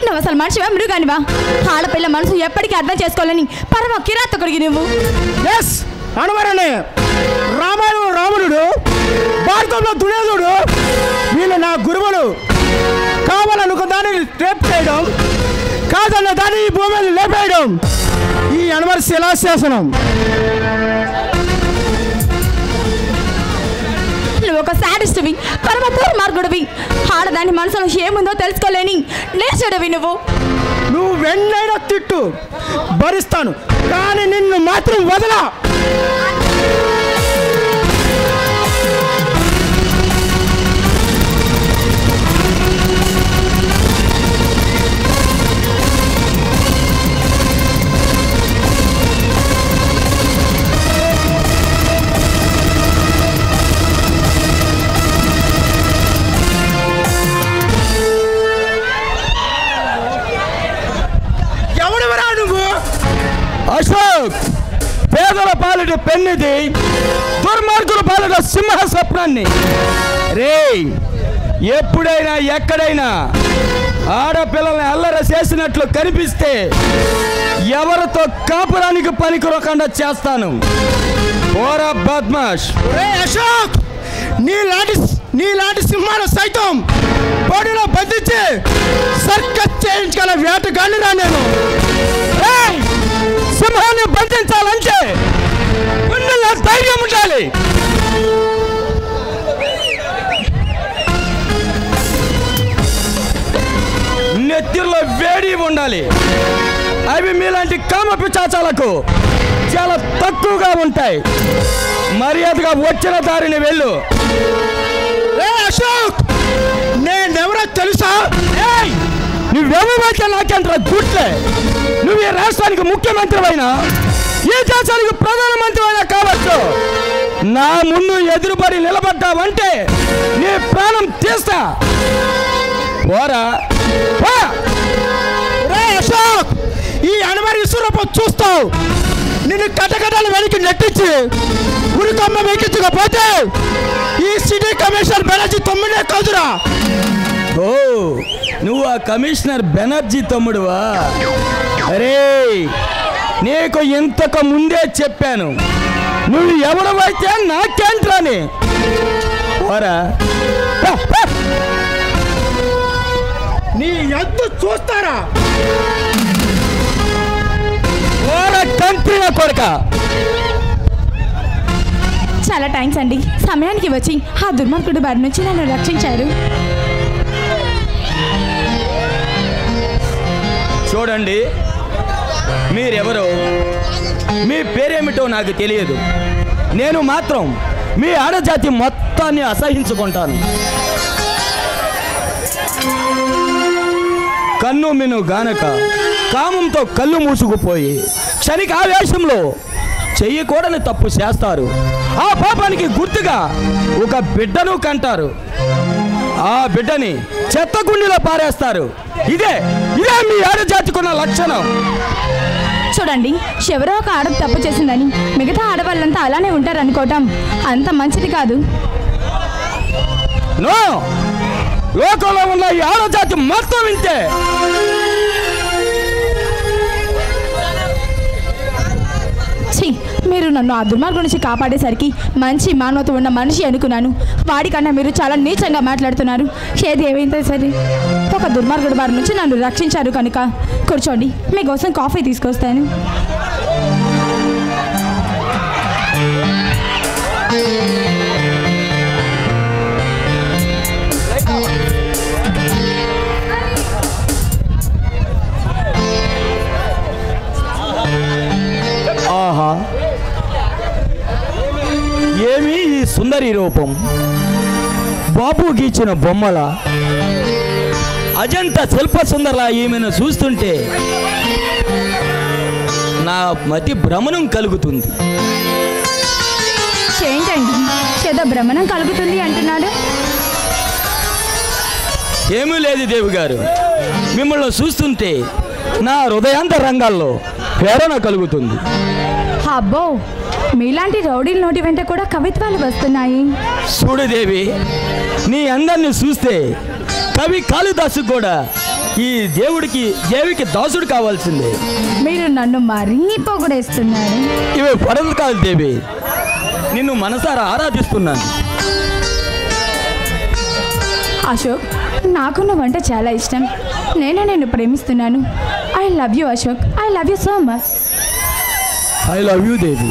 నువ్వు అసలు మనిషివా మృగానివా? ఆడపిల్ల మనసు ఎప్పటికీ అర్థం చేసుకోవాలని పరమ కిరాతకుడికి నువ్వు. అనవరనే రామాయణంలో రావణుడు, భారతంలో దుర్యోధనుడు, వీళ్ళు నా గురువులు. కావాలనుకో దాన్ని రేప్ చేయడం, కాదన్న దాన్ని ఈ భూమిని లేపేయడం ఈ అనవర శిలాశాసనం. నువ్వు ఒక శాడిస్టువి, పరమ దుర్మార్గుడివి. ఆడదాని మనసులో ఏముందో తెలుసుకోలేని నేర్చుడివి నువ్వు. నువ్వు వెన్నైనా తిట్టు భరిస్తాను, కానీ నిన్ను మాత్రం వదలా. అశోక్, పేదల పాలిట పెన్నిది, దుర్మార్గుల పాలిట సింహ స్వప్నాన్ని. రే, ఎప్పుడైనా ఎక్కడైనా ఆడపిల్లల్ని అల్లరి చేసినట్లు కనిపిస్తే ఎవరితో కాపురానికి పనికిరకుండా చేస్తాను. ఓరా బద్మాష్. రే అశోక్, నీలాంటి సింహాలు సైతం బడిలో బంధించి సర్కస్ చేయించగల వేటగాడిని రా నేను. సింహాన్ని బంధించాలంటే గుండెల్లో ధైర్యం ఉండాలి. నెత్తిలో వేడి ఉండాలి. అవి మీలాంటి కామ పిచాచాలకు చాలా తక్కువగా ఉంటాయి. మర్యాదగా వచ్చిన దారిని వెళ్ళు. అశోక్, నేనెవరో తెలుసా? నువ్వెవరైతే నాకేంట్రా గుట్లే. నువ్వు ఈ రాష్ట్రానికి ముఖ్యమంత్రి అయినా, ఈ దేశానికి ప్రధానమంత్రి అయినా కావచ్చు. నా ముందు ఎదురుపడి నిలబడ్డావంటే నీ ప్రాణం తీస్తా. పోరా. అశోక్, ఈ అనవరి ఇసురపు చూస్తావు. నిన్ను కటకటాలు వెనక్కి నెట్టించి ఉరికమ్మ వెక్కించకపోతే ఈ సిటీ కమిషనర్ బెనర్జీ తమ్ముడే కాదురా. ఓ, నువ్వు ఆ కమిషనర్ బెనర్జీ తమ్ముడువా? అరే, నీకు ఇంతకు ముందే చెప్పాను, నువ్వు ఎవడవైతే నాకేంట్రాని. పోరా. నీ ఎద్దు చూస్తారా? ఓరా కంట్రీ కొరక. చాలా థ్యాంక్స్ అండి, సమయానికి వచ్చి ఆ దుర్మార్గుడి బారి నుంచి నన్ను రక్షించారు. చూడండి, మీరెవరో, మీ పేరేమిటో నాకు తెలియదు. నేను మాత్రం మీ ఆడజాతి మొత్తాన్ని అసహించుకుంటాను. కన్ను మిను గానక కామంతో కళ్ళు మూసుకుపోయి క్షణిక ఆవేశంలో చెయ్యకూడని తప్పు చేస్తారు. ఆ పాపానికి గుర్తుగా ఒక బిడ్డను కంటారు. ఆ బిడ్డని చెత్త గుండిలో పారేస్తారు. ఇదే మీ ఆడజాతికున్న లక్షణం. చూడండి, ఎవరో ఒక ఆడ తప్పు చేసిందని మిగతా ఆడవాళ్ళంతా అలానే ఉంటారు అనుకోవటం అంత మంచిది కాదు. నో, లోకంలో ఉన్న ఈ ఆడజాతి మొత్తం వింటే మీరు నన్ను ఆ దుర్మార్గం నుంచి కాపాడేసరికి మంచి మానవత ఉన్న మనిషి అనుకున్నాను. వాడికన్నా మీరు చాలా నీచంగా మాట్లాడుతున్నారు. ఏది ఏమైతే సరే, ఒక దుర్మార్గుడి బారి నుంచి నన్ను రక్షించారు కనుక కూర్చోండి, మీకోసం కాఫీ తీసుకొస్తాను. ఆహా, ఏమి ఈ సుందరి రూపం! బాబు గీచిన బొమ్మల, అజంతా శిల్ప సుందరలా ఈమెను చూస్తుంటే నా మతి భ్రమణం కలుగుతుంది. ఏంటండి ఏదో భ్రమణం కలుగుతుంది అంటున్నాడు? ఏమీ లేదు దేవి గారు, మిమ్మల్ని చూస్తుంటే నా హృదయాంత రంగాల్లో ప్రేరణ కలుగుతుంది. అబ్బో, మీలాంటి రౌడీల నోటి వెంట కూడా కవిత్వాలు వస్తున్నాయి. చూడు దేవి, నీ అందరిని చూస్తే కవి కాళిదాసు కూడా ఈ దేవుడికి దేవికి దాసుడు కావాల్సిందే. మీరు నన్ను మరీ పొగడేస్తున్నారు. ఇవి పడలు కాదు దేవి, నిన్ను మనసారా ఆరాధిస్తున్నాను. అశోక్, నాకు నువ్వంటే చాలా ఇష్టం. నేను ప్రేమిస్తున్నాను. I love you Ashok, I love you so much. I love you Devi.